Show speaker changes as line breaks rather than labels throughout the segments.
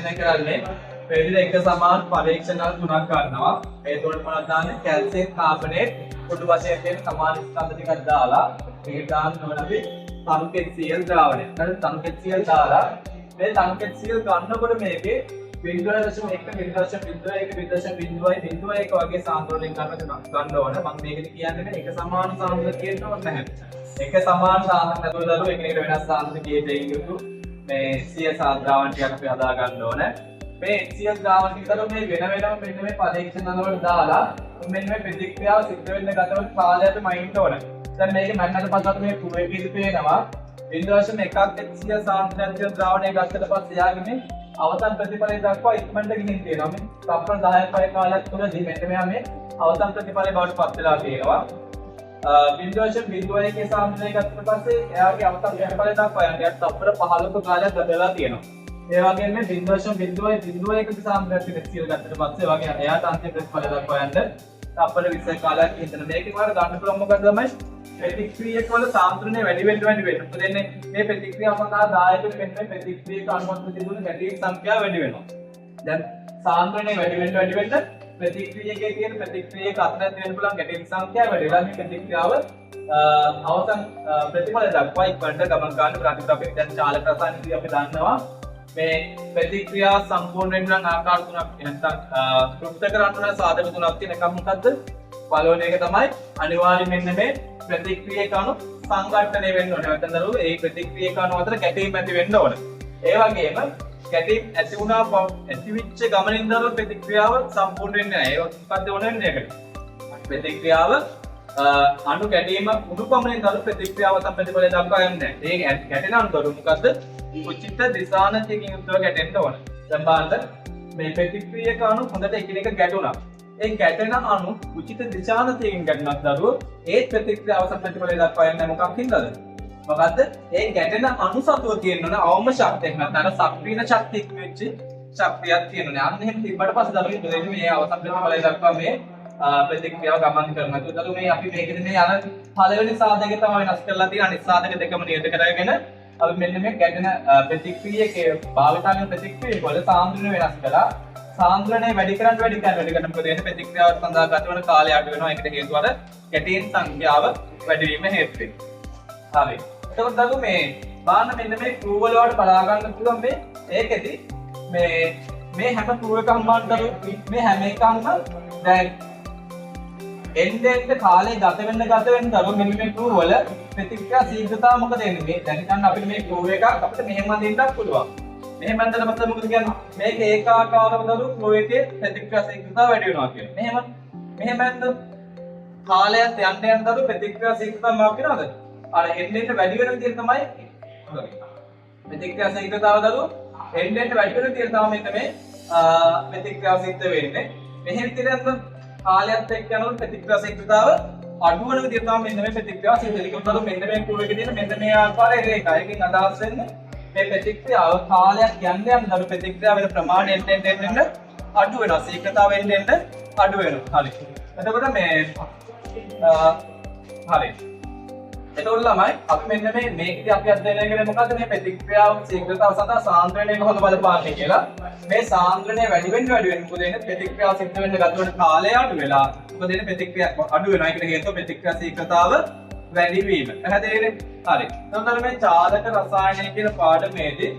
පරීක්ෂණය කරන්නේ පෙරදින එක සමාන පරීක්ෂණ තුනක් ගන්නවා. ඒ තුනට මොනවද දාන්නේ? කැල්සියම් කාබනේට් පොඩු වශයෙන් තියෙන සමාන ස්කන්ධ ටිකක් දාලා මේක දාන්න ඕන අපි තනුකෙච්සියල් ද්‍රාවණය. ඊට තනුකෙච්සියල් දාලා මේ තනුකෙච්සියල් ගන්නකොට මේකේ 0.1 වගේ සාන්ද්‍රණයෙන් ගන්න ඕන. මම මේකද කියන්නේ එක සමාන සාන්ද්‍රණයක් කියන්න ඕනේ නැහැ. එක සමාන සාන්ද්‍රණයක් නැතුව දරුවෝ එකිනෙකට වෙනස් සාන්ද්‍රණයක දෙයින් යුතු මේ සිය සාන්ද්‍රාවණ ටිකක් අපි හදා ගන්න ඕනේ. මේ සිය ද්‍රාවණ ටික දරුවෝ මේ වෙන වෙනම මෙන්න මේ පරීක්ෂණ වලට දාලා මෙන්න මේ ප්‍රතික්‍රියාව සිද්ධ වෙන්න ගතවන කාලය අපි මයින්ඩ් ඕනේ. දැන් මේක මන්නට පස්සට මේ පුරේ පිළිපේනවා 0.1 සිය සාන්ද්‍රණයක් ද්‍රාවණය ගත්තට පස්සේ යාගේ මේ අවසන් ප්‍රතිඵලය දක්වා ඉක්මනට ගිහින් තියෙනවා. මේ තප්පර 10ක් වගේ කාලයක් තුළදී මෙන්න මෙයා මේ අවසන් ප්‍රතිඵලය බවට පත් වෙලා තියෙනවා. 0.01 සාන්ද්‍රණය ගත්තට පස්සේ එයාගේ අවසන් ප්‍රතිඵලය දක්වා යන යට තප්පර 15ක කාලයක් ගත වෙලා තියෙනවා. ඒ වගේම මේ 0.01 සාන්ද්‍රණයක් සියල් ගත්තට පස්සේ වගේ එයාට අන්තිම ප්‍රතිඵලය දක්වා යන්න තප්පර 20ක කාලයක් හිතන මේකේ වල ගන්න පුළුවන් මොකද තමයි ප්‍රතික්‍රියක වල සාන්ද්‍රණය වැඩි වෙන්න. මොකද එන්නේ මේ ප්‍රතික්‍රියාව සඳහා දායක වෙන මේ ප්‍රතික්‍රියක අනුමත තිබුණු ගැටීම් සංඛ්‍යාව වැඩි වෙනවා. දැන් සාන්ද්‍රණය වැඩි වෙන්න ප්‍රතික්‍රියකයේ තියෙන ප්‍රතික්‍රියක අතර තියෙන පුළුවන් ගැටීම් සංඛ්‍යාව වැඩි වෙලා මේ ප්‍රතික්‍රියාව අවසන් ප්‍රතිඵල දක්වා ඉක්මනට ගමන් ගන්න ප්‍රතික්‍රියාවක්. දැන් චාලක රසායනිකදී අපි දන්නවා මේ ප්‍රතික්‍රියා සම්පූර්ණ වෙන්න නම් ආකාර තුනක් නැත්නම් තෘප්ත කරන්න ඕන සාධක තුනක් තියෙන එකක් මොකද්ද? පළවෙනි එක තමයි අනිවාර්යයෙන් මෙන්න මේ ප්‍රතික්‍රියක අණු සංඝටනය වෙන්න ඕනේ. නැත්නම් දරුවෝ ඒ ප්‍රතික්‍රියක අණු අතර ගැටීම් ඇති වෙන්න ඕනේ. ඒ වගේම ගැටීම් ඇති වුණා ඇතිවිච්ච ගමනින් දරුවෝ ප්‍රතික්‍රියාව සම්පූර්ණ වෙන්නේ නැහැ. ඒක මොකද්ද ඕනෙන්නේ ඒකට? ප්‍රතික්‍රියාව අණු ගැටීම උණු පමණින් දරුවෝ ප්‍රතික්‍රියාව තම ප්‍රතිඵලය දක්වා යන්නේ නැහැ. ඒක ගැටෙන අණු දරුවෝ මොකද්ද? උචිත දිශානතියකින් යුක්තව ගැටෙන්න ඕනේ. දැන් බලන්න මේ ප්‍රතික්‍රියක අණු හොඳට එකිනෙක ගැටුණා. ඒ ගැටෙන අණු උචිත දිශානතියකින් ගැටුණත් දරුවෝ ඒ ප්‍රතික්‍රියාව අවසන් ප්‍රතිඵලය දක්වා යන්නේ මොකක් හින්දාද? මොකද්ද? ඒ ගැටෙන අණු සතුව තියෙන්න ඕන අවම ශක්තියක් නැත්නම් සක්‍රීය ශක්තියක් වෙච්ච ශක්තියක් තියෙන්න ඕනේ. අන්න එහෙම තිබ්බට පස්සේ දරුවෝ දෙන්නේ මේ අවසන් ප්‍රතිඵලය දක්වා මේ ප්‍රතික්‍රියාව ගමන් කරනවා. ඒක දරුවෝ මේ අපි මේකෙද මේ යන පළවෙනි සාධකය තමයි වෙනස් කරලා තියෙන්නේ. අනිත් සාධක දෙකම නියත කරගෙන අපි මෙන්න මේ ගැටෙන ප්‍රතික්‍රියකේ භාවිතාවෙන ප්‍රතික්‍රියක වල සාන්ද්‍රණය වෙනස් කළා. සාන්ද්‍රණය වැඩි කරන්න මොකද වෙන්නේ? ප්‍රතික්‍රියාවක් සඳහා ගත වෙන කාලය අඩු වෙනවා. ඒකට හේතුව අර ගැටීම් සංඛ්‍යාව වැඩි වීම හේතුවෙන්. හරි. එතකොට දරුවෝ මේ බාන්න මෙන්න මේ ප්‍රූව් වල වලට බලා ගන්න පුළුවන් මේ ඒකෙදි මේ හැම ප්‍රූව් එකක්ම බාන්න දරුවෝ මේ හැම එකක්ම දැන් එන්ඩ් කාලේ ගත වෙන්න දරුවෝ මෙන්න මේ ප්‍රූව් වල ප්‍රතික්‍රියා ශීඝ්‍රතාව මොකද එන්නේ? මේ දැන් හිතන්න අපිට මේ ප්‍රූව් එකක් අපිට මෙහෙම අදින්නත් පුළුවන්. මෙහෙම අදලා මත මොකද කියන්නේ? මේක ඒකාකාරව දරුවෝ ප්‍රූව් එකේ ප්‍රතික්‍රියා ශීඝ්‍රතාව වැඩි වෙනවා කියන්නේ. මෙහෙම අද්ද කාලයක් යන්න දරුවෝ ප්‍රතික්‍රියා ශීඝ්‍රතාව මාක් වෙනවද? අර එන්ඩ් වැඩි වෙන විදිහ තමයි ප්‍රතික්‍රියා ශීඝ්‍රතාව දරුවෝ එන්ඩ් වැඩි වෙන විදිහ තමයි මෙන්න මේ ප්‍රතික්‍රියාව සිද්ධ වෙන්නේ. මෙහෙම විදිහට කාලයත් එක්ක යනකොට ප්‍රතික්‍රියා ශීඝ්‍රතාව අඩු වෙන විදිහ තමයි මෙන්න මේ ප්‍රතික්‍රියාව සිද්ධ වෙන්නේ. ඒකවල මෙන්න මේ ප්‍රූව් එකේ තියෙන මෙන්න මේ ආකාරයේ රේඛා. එකකින් අදහස් වෙන්නේ මේ ප්‍රතික්‍රියාව කාලයක් යන්න දරුවෝ ප්‍රතික්‍රියාව වෙන ප්‍රමාණය එන්න අඩු වෙනවා. ශීඝ්‍රතාව එන්න අඩු වෙනවා. හරි. එතකොට මේ හරි. එතකොට ළමයි අපි මෙන්න මේකදී අපි අධ්‍යයනය කරන්නේ මොකද්ද? මේ ප්‍රතික්‍රියාව ශීඝ්‍රතාව සඳහා සාන්ද්‍රණය කොහොමද බලපාන්නේ කියලා. මේ සාන්ද්‍රණය වැඩි වෙන්න මොකද වෙන්නේ? ප්‍රතික්‍රියාව සිද්ධ වෙන්න ගත වෙන කාලය අඩු වෙලා මොකද වෙන්නේ? ප්‍රතික්‍රියාව අඩු වෙනවා. ඒකට හේතුව ප්‍රතික්‍රියා ශීඝ්‍රතාව වැඩි වීම. පැහැදිලිද? හරි. එතකොට මේ චාලක රසායනය කියන පාඩමේදී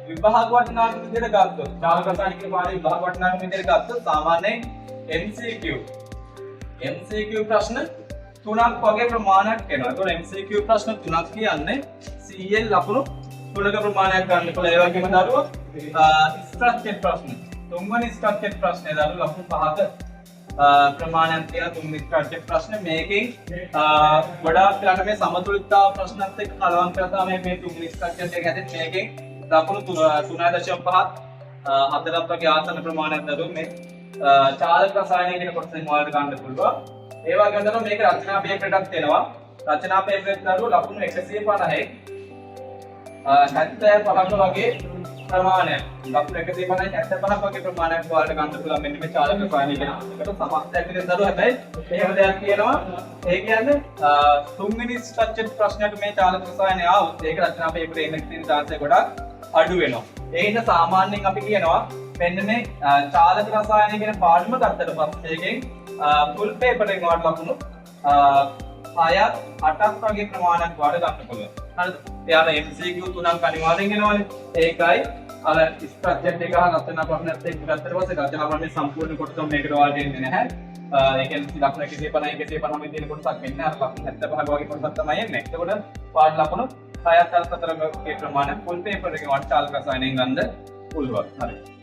විභාග වටිනාකම විදිහට ගත්තොත් චාලක රසායන කියන පාඩමේ විභාග වටිනාකම විදිහට ගත්තොත් සාමාන්‍යයෙන් MCQ ප්‍රශ්න 3ක් වගේ ප්‍රමාණයක් එනවා. ඒතකොට MCQ ප්‍රශ්න 3ක් කියන්නේ CL ලකුණු 3ක ප්‍රමාණයක් ගන්න පුළුවන්. ඒ වගේම දරුවෝ ස්ට්‍රක්චර් ප්‍රශ්න. තුන්වෙනි ස්ට්‍රක්චර් ප්‍රශ්නේ දරුවෝ ලකුණු 5ක ප්‍රමාණයක් තියෙන තුන්වෙනි ස්ට්‍රක්චර් ප්‍රශ්න. මේකෙන් ගොඩාක් වෙලාට මේ සමතුලිතතාව ප්‍රශ්නත් එක්ක කලවම් කරලා තමයි මේ තුන්වෙනි ස්ට්‍රක්චර් එක හැදෙන්නේ. මේකෙන් ලකුණු 3.5 4ක් වගේ ආසන්න ප්‍රමාණයක් දරුවෝ මේ චාලක රසායනය කියන කොටසෙන් ඔයාලට ගන්න පුළුවන්. ඒ වගේම දරුවෝ මේක රචනා පේපරයටත් එනවා. රචනා පේපරෙත් දරුවෝ ලකුණු 150යි 75ක වගේ ප්‍රමාණයක්. ලකුණු 150යි 75ක වගේ ප්‍රමාණයක් ඔයාලට ගන්න පුළුවන් මෙන්න මේ චාලක රසායනය කියන එකට සමස්තයක් විදිහට දරුවෝ. හැබැයි එහෙම දෙයක් කියනවා. ඒ කියන්නේ තුන්වෙනි ස්ට්‍රක්චර් ප්‍රශ්නයට මේ චාලක රසායනය ආවොත් ඒක රචනා පේපරේ එන්න තියෙන chance එක ගොඩක් අඩු වෙනවා. ඒ හින්දා සාමාන්‍යයෙන් අපි කියනවා මෙන්න මේ චාලක රසායන කියන පාඩම ගත්තට පස්සේ එකෙන් ෆුල් පේපර් එකේ වාට ලකුණු 6ක් 8ක් වගේ ප්‍රමාණයක් වාට ගන්න පුළුවන්. හරිද? එයාලා MCQ 3ක් අනිවාර්යෙන් එනවනේ. ඒකයි අර ස්ට්‍රක්චර් එක ගන්න අතන ප්‍රශ්නත් එක්ක ගත්තට පස්සේ රචනා ප්‍රශ්නේ සම්පූර්ණ කොටසම මේකට වාට එන්නේ නැහැ. ඒ කියන්නේ ලකුණ 150 150 තියෙන කොටසක් වෙන්නේ අර ලකුණ 75 වගේ කොටසක් තමයි එන්නේ. එතකොට වාට ලකුණු 6ක් 4ක ප්‍රමාණයක් ෆුල් පේපර් එකේ වාට චාලක රසායනයෙන් ගන්න පුළුවන්. හරි.